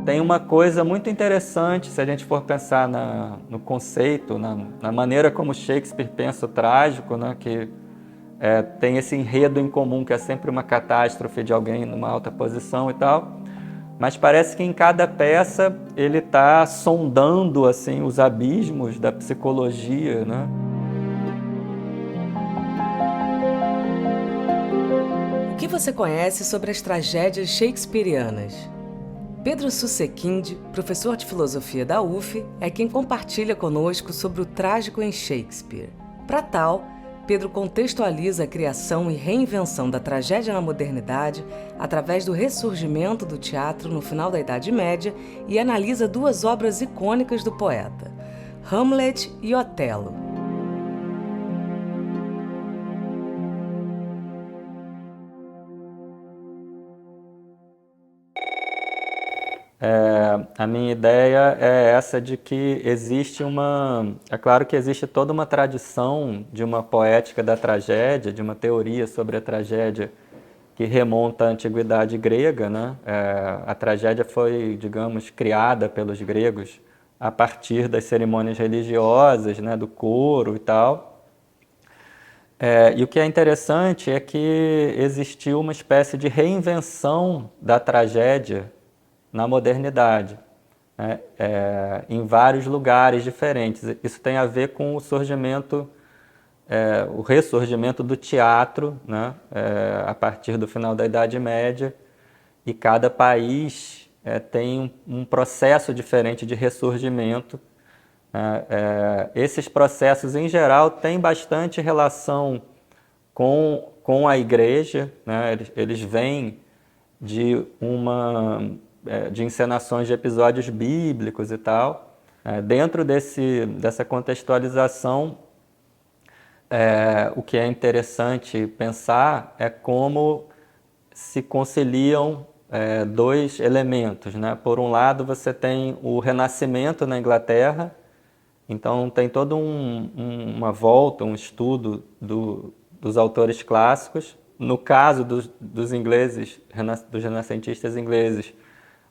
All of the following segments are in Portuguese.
tem uma coisa muito interessante, se a gente for pensar no conceito, na maneira como Shakespeare pensa o trágico, né, que tem esse enredo em comum, que é sempre uma catástrofe de alguém numa alta posição e tal, mas parece que em cada peça ele está sondando assim, os abismos da psicologia, né? O que você conhece sobre as tragédias shakespearianas? Pedro Susequinde, professor de filosofia da UF, é quem compartilha conosco sobre o trágico em Shakespeare. Para tal, Pedro contextualiza a criação e reinvenção da tragédia na modernidade através do ressurgimento do teatro no final da Idade Média e analisa duas obras icônicas do poeta, Hamlet e Otelo. A minha ideia é essa de que existe uma... É claro que existe toda uma tradição de uma poética da tragédia, de uma teoria sobre a tragédia que remonta à antiguidade grega, né? A tragédia foi, digamos, criada pelos gregos a partir das cerimônias religiosas, né? Do coro e tal. E o que é interessante é que existiu uma espécie de reinvenção da tragédia na modernidade, né? Em vários lugares diferentes. Isso tem a ver com o surgimento, o ressurgimento do teatro, né? A partir do final da Idade Média, e cada país tem um processo diferente de ressurgimento. Esses processos, em geral, têm bastante relação com a igreja, né? Eles vêm de de encenações de episódios bíblicos e tal. Dentro dessa contextualização, o que é interessante pensar é como se conciliam dois elementos, né? Por um lado, você tem o Renascimento na Inglaterra, então tem toda uma volta, um estudo dos autores clássicos. No caso dos ingleses, dos renascentistas ingleses,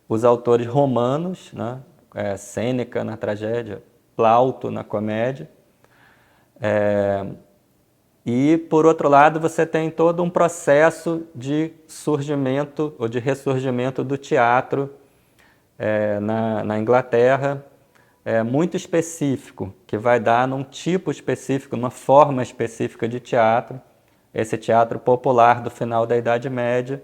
os autores romanos, né? Sêneca na tragédia, Plauto na comédia. E, por outro lado, você tem todo um processo de surgimento ou de ressurgimento do teatro na Inglaterra, muito específico, que vai dar num tipo específico, numa forma específica de teatro, esse teatro popular do final da Idade Média,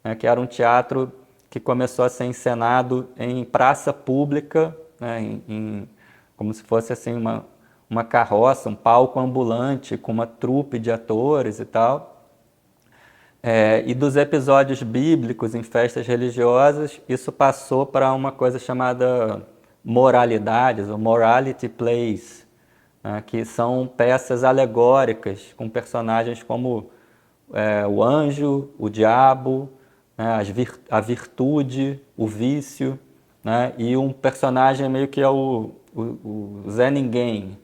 né, que era um teatro que começou a ser encenado em praça pública, né, como se fosse assim uma carroça, um palco ambulante com uma trupe de atores e tal. E dos episódios bíblicos em festas religiosas, isso passou para uma coisa chamada moralidades, ou morality plays, né, que são peças alegóricas com personagens como o anjo, o diabo, né, a virtude, o vício, né, e um personagem meio que é o Zé Ninguém,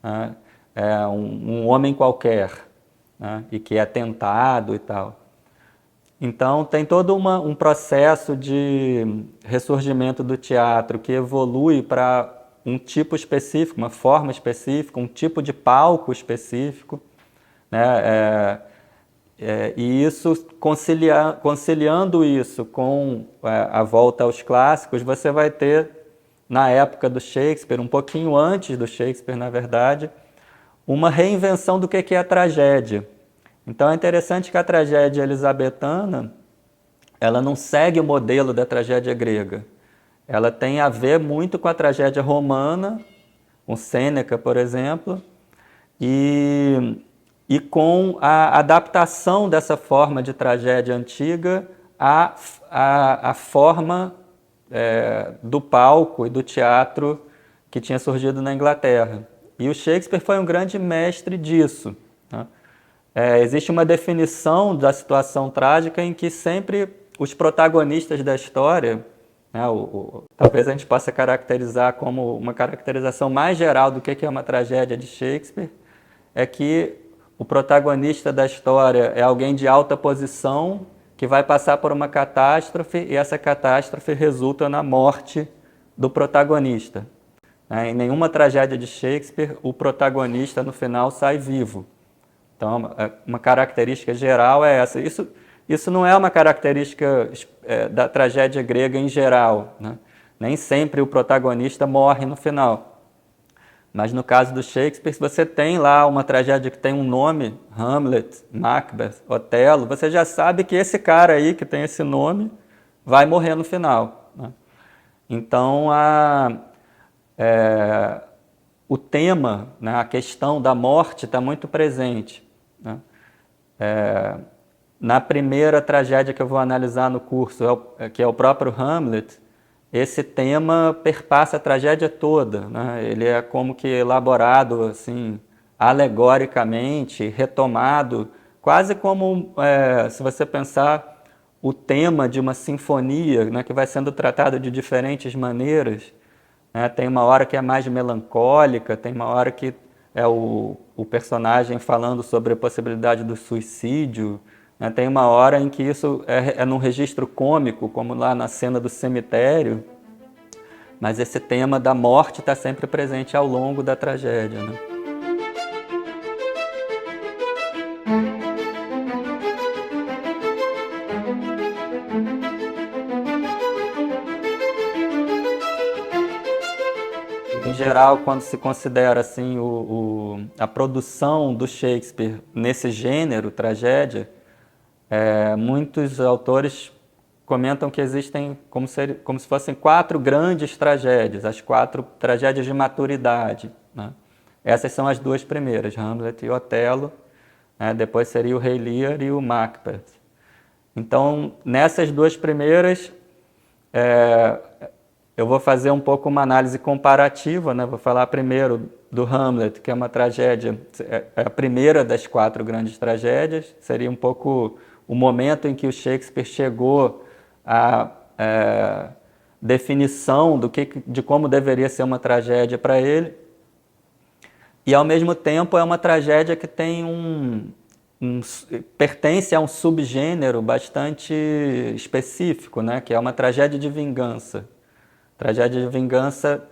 né, um homem qualquer, né, e que é tentado e tal. Então tem todo um processo de ressurgimento do teatro que evolui para um tipo específico, uma forma específica, um tipo de palco específico, né? E isso, conciliando isso com a volta aos clássicos, você vai ter, na época do Shakespeare, um pouquinho antes do Shakespeare, na verdade, uma reinvenção do que é a tragédia. Então é interessante que a tragédia elisabetana, ela não segue o modelo da tragédia grega. Ela tem a ver muito com a tragédia romana, com Sêneca, por exemplo, e com a adaptação dessa forma de tragédia antiga à forma do palco e do teatro que tinha surgido na Inglaterra. E o Shakespeare foi um grande mestre disso, né? Existe uma definição da situação trágica em que sempre os protagonistas da história, né, talvez a gente possa caracterizar como uma caracterização mais geral do que é uma tragédia de Shakespeare, é que o protagonista da história é alguém de alta posição que vai passar por uma catástrofe e essa catástrofe resulta na morte do protagonista. Em nenhuma tragédia de Shakespeare, o protagonista no final sai vivo. Então, uma característica geral é essa. Isso não é uma característica da tragédia grega em geral, né? Nem sempre o protagonista morre no final. Mas no caso do Shakespeare, se você tem lá uma tragédia que tem um nome, Hamlet, Macbeth, Otelo, você já sabe que esse cara aí que tem esse nome vai morrer no final, né? Então, o tema, né, a questão da morte está muito presente, né? Na primeira tragédia que eu vou analisar no curso, que é o próprio Hamlet, esse tema perpassa a tragédia toda, né? Ele é como que elaborado assim, alegoricamente, retomado, quase como, se você pensar, o tema de uma sinfonia, né, que vai sendo tratado de diferentes maneiras, né? Tem uma hora que é mais melancólica, tem uma hora que é o personagem falando sobre a possibilidade do suicídio, né? Tem uma hora em que isso é num registro cômico, como lá na cena do cemitério, mas esse tema da morte está sempre presente ao longo da tragédia, né? Em geral, quando se considera assim, a produção do Shakespeare nesse gênero, tragédia, muitos autores comentam que existem como se fossem 4 grandes tragédias, as 4 tragédias de maturidade, né? Essas são as 2 primeiras, Hamlet e Otelo, né? Depois seria o Rei Lear e o Macbeth. Então, nessas 2 primeiras, eu vou fazer um pouco uma análise comparativa, né? Vou falar primeiro do Hamlet, que é uma tragédia, é a primeira das 4 grandes tragédias, seria um pouco o momento em que o Shakespeare chegou à definição de como deveria ser uma tragédia para ele. E, ao mesmo tempo, é uma tragédia que tem pertence a um subgênero bastante específico, né? Que é uma tragédia de vingança. Tragédia de vingança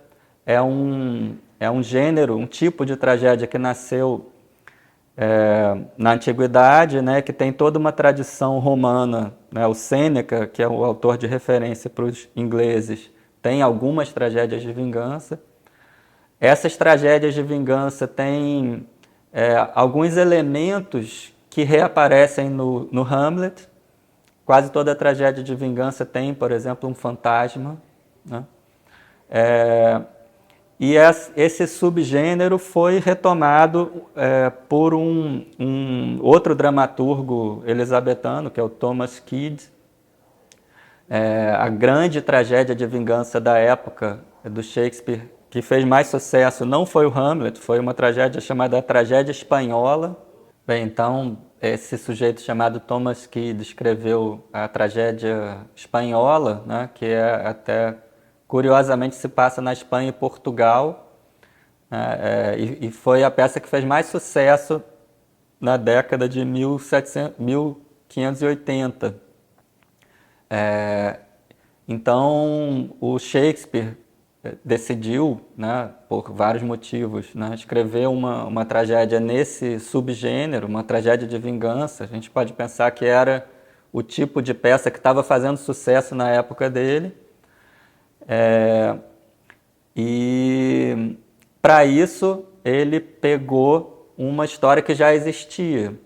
é um gênero, um tipo de tragédia que nasceu na Antiguidade, né, que tem toda uma tradição romana, né? O Sêneca, que é o autor de referência para os ingleses, tem algumas tragédias de vingança. Essas tragédias de vingança têm alguns elementos que reaparecem no Hamlet. Quase toda tragédia de vingança tem, por exemplo, um fantasma, né? E esse subgênero foi retomado por um outro dramaturgo elisabetano, que é o Thomas Kyd. A grande tragédia de vingança da época do Shakespeare, que fez mais sucesso, não foi o Hamlet, foi uma tragédia chamada Tragédia Espanhola. Bem, então, esse sujeito chamado Thomas Kyd escreveu a Tragédia Espanhola, né, que até curiosamente se passa na Espanha e Portugal, né, e foi a peça que fez mais sucesso na década de 1580. Então, o Shakespeare decidiu, né, por vários motivos, né, escrever uma tragédia nesse subgênero, uma tragédia de vingança. A gente pode pensar que era o tipo de peça que estava fazendo sucesso na época dele. E para isso ele pegou uma história que já existia,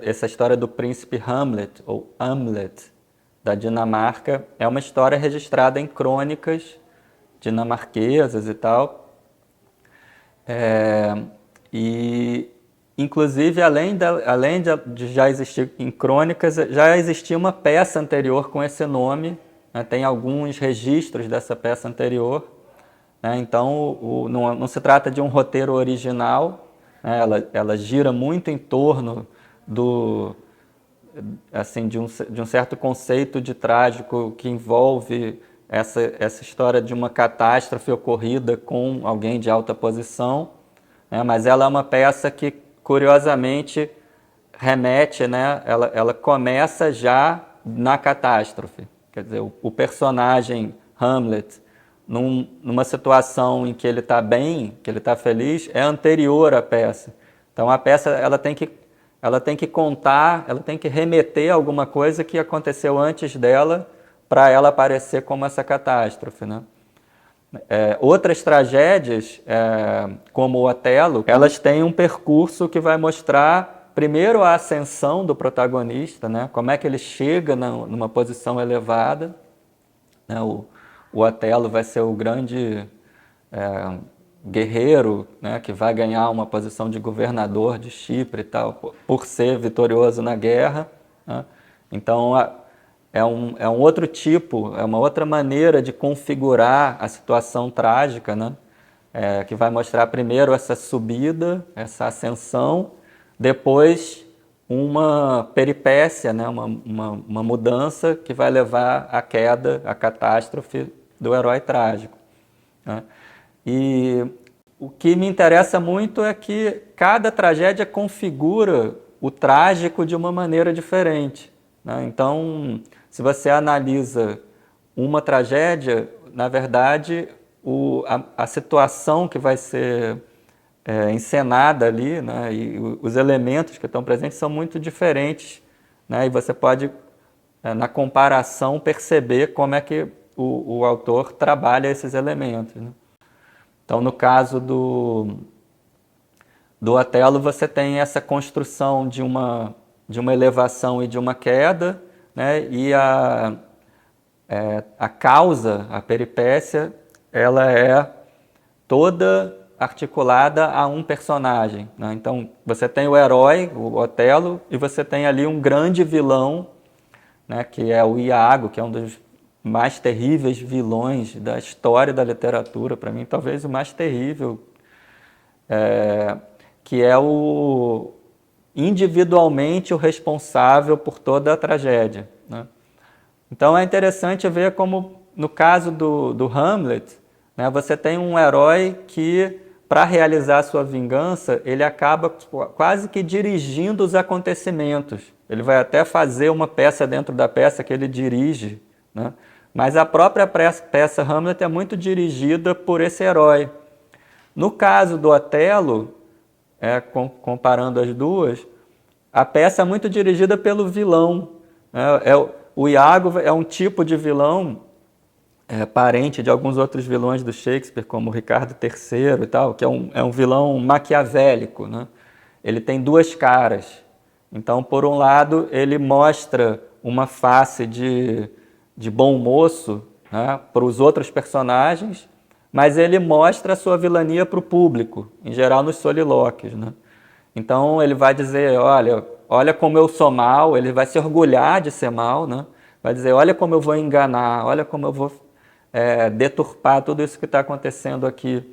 essa história do príncipe Hamlet, ou Hamlet, da Dinamarca, é uma história registrada em crônicas dinamarquesas e tal. E, inclusive, além de já existir em crônicas, já existia uma peça anterior com esse nome, né? Tem alguns registros dessa peça anterior, né? Então, não se trata de um roteiro original, né? Ela gira muito em torno de um certo conceito de trágico que envolve essa história de uma catástrofe ocorrida com alguém de alta posição, né? Mas ela é uma peça que, curiosamente, remete, né, ela começa já na catástrofe. Quer dizer, o personagem Hamlet, numa situação em que ele está bem, que ele está feliz, é anterior à peça. Então a peça ela tem que contar, ela tem que remeter a alguma coisa que aconteceu antes dela para ela aparecer como essa catástrofe, né? Outras tragédias, como o Otelo, elas têm um percurso que vai mostrar primeiro a ascensão do protagonista, né? Como é que ele chega numa posição elevada, né? O Otelo vai ser o grande guerreiro, né? Que vai ganhar uma posição de governador de Chipre e tal, por ser vitorioso na guerra, né? Então, é um outro tipo, é uma outra maneira de configurar a situação trágica, né? Que vai mostrar primeiro essa subida, essa ascensão, depois uma peripécia, né? uma mudança que vai levar à queda, à catástrofe do herói trágico, né? E o que me interessa muito é que cada tragédia configura o trágico de uma maneira diferente, né? Então, se você analisa uma tragédia, na verdade, a situação que vai ser encenada ali, né, e os elementos que estão presentes são muito diferentes, né, e você pode, na comparação, perceber como é que o autor trabalha esses elementos, né? Então, no caso do Otelo, você tem essa construção de uma elevação e de uma queda, né? E a causa, a peripécia, ela é toda articulada a um personagem, né? Então, você tem o herói, o Otelo, e você tem ali um grande vilão, né? Que é o Iago, que é um dos mais terríveis vilões da história da literatura, para mim, talvez o mais terrível, que é individualmente o responsável por toda a tragédia, né? Então é interessante ver como, no caso do Hamlet, né, você tem um herói que, para realizar a sua vingança, ele acaba quase que dirigindo os acontecimentos. Ele vai até fazer uma peça dentro da peça que ele dirige, né? Mas a própria peça Hamlet é muito dirigida por esse herói. No caso do Otelo, comparando as duas, a peça é muito dirigida pelo vilão, né? O Iago é um tipo de vilão, parente de alguns outros vilões do Shakespeare, como o Ricardo III e tal, que é um vilão maquiavélico, né? Ele tem duas caras. Então, por um lado, ele mostra uma face de bom moço, né, para os outros personagens, mas ele mostra a sua vilania para o público, em geral nos solilóquios, né? Então ele vai dizer, olha como eu sou mal, ele vai se orgulhar de ser mal, né? Vai dizer, olha como eu vou enganar, olha como eu vou deturpar tudo isso que está acontecendo aqui.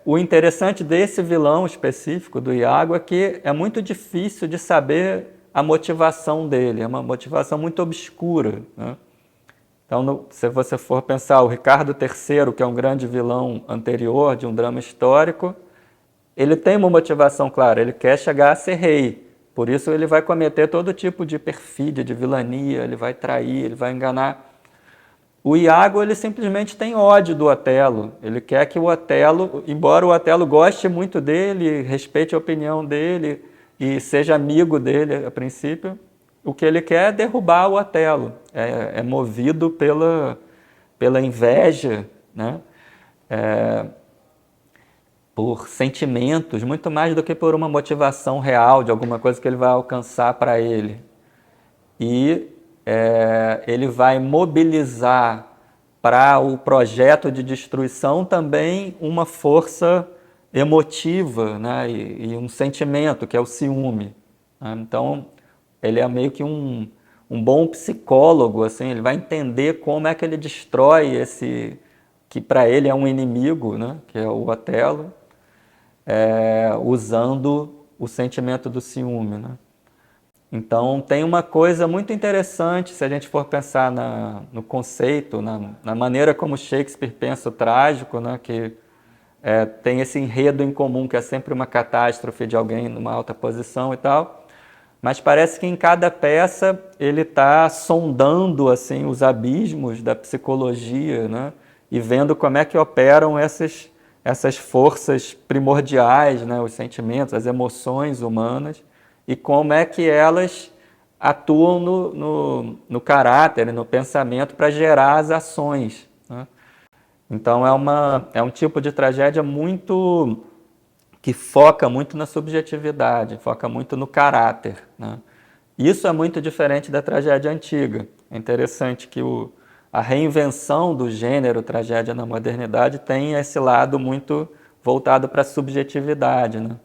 O interessante desse vilão específico do Iago é que é muito difícil de saber a motivação dele, é uma motivação muito obscura, né? Então, se você for pensar o Ricardo III, que é um grande vilão anterior de um drama histórico, ele tem uma motivação clara, ele quer chegar a ser rei, por isso ele vai cometer todo tipo de perfídia, de vilania, ele vai trair, ele vai enganar. O Iago, ele simplesmente tem ódio do Otelo, ele quer que o Otelo, embora o Otelo goste muito dele, respeite a opinião dele e seja amigo dele a princípio, o que ele quer é derrubar o Otelo, é movido pela inveja, né? Por sentimentos, muito mais do que por uma motivação real, de alguma coisa que ele vai alcançar para ele. E ele vai mobilizar para o projeto de destruição também uma força emotiva, né? E um sentimento, que é o ciúme, né? Então, ele é meio que um bom psicólogo, assim, ele vai entender como é que ele destrói esse, que para ele é um inimigo, né? Que é o Otelo, usando o sentimento do ciúme, né? Então, tem uma coisa muito interessante, se a gente for pensar no conceito, na maneira como Shakespeare pensa o trágico, né? Que tem esse enredo em comum, que é sempre uma catástrofe de alguém numa alta posição e tal, mas parece que em cada peça ele está sondando assim, os abismos da psicologia, né? E vendo como é que operam essas forças primordiais, né? Os sentimentos, as emoções humanas, e como é que elas atuam no caráter, no pensamento para gerar as ações, né? Então é um tipo de tragédia que foca muito na subjetividade, foca muito no caráter, né? Isso é muito diferente da tragédia antiga. É interessante que a reinvenção do gênero tragédia na modernidade tem esse lado muito voltado para a subjetividade, né?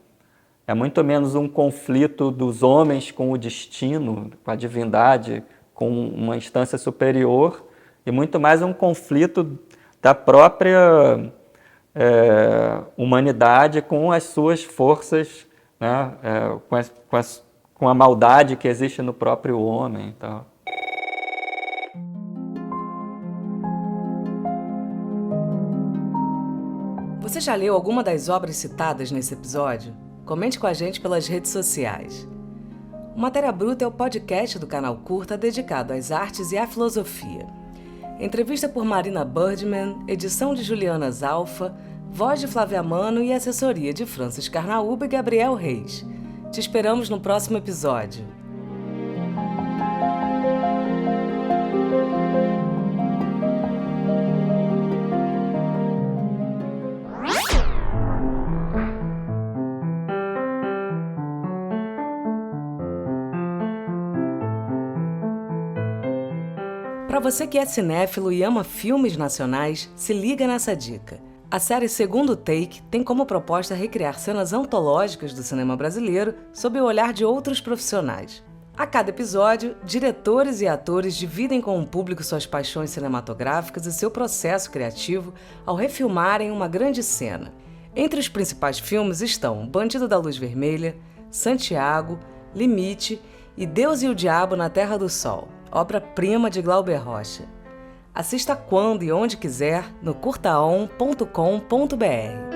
É muito menos um conflito dos homens com o destino, com a divindade, com uma instância superior, e muito mais um conflito da própria humanidade com as suas forças, né? Com a maldade que existe no próprio homem. Então. Você já leu alguma das obras citadas nesse episódio? Comente com a gente pelas redes sociais. O Matéria Bruta é o podcast do canal Curta dedicado às artes e à filosofia. Entrevista por Marina Birdman, edição de Juliana Zalfa, voz de Flávia Mano e assessoria de Francis Carnaúba e Gabriel Reis. Te esperamos no próximo episódio. Para você que é cinéfilo e ama filmes nacionais, se liga nessa dica. A série Segundo Take tem como proposta recriar cenas antológicas do cinema brasileiro sob o olhar de outros profissionais. A cada episódio, diretores e atores dividem com o público suas paixões cinematográficas e seu processo criativo ao refilmarem uma grande cena. Entre os principais filmes estão Bandido da Luz Vermelha, Santiago, Limite e Deus e o Diabo na Terra do Sol, obra-prima de Glauber Rocha. Assista quando e onde quiser no curtaon.com.br.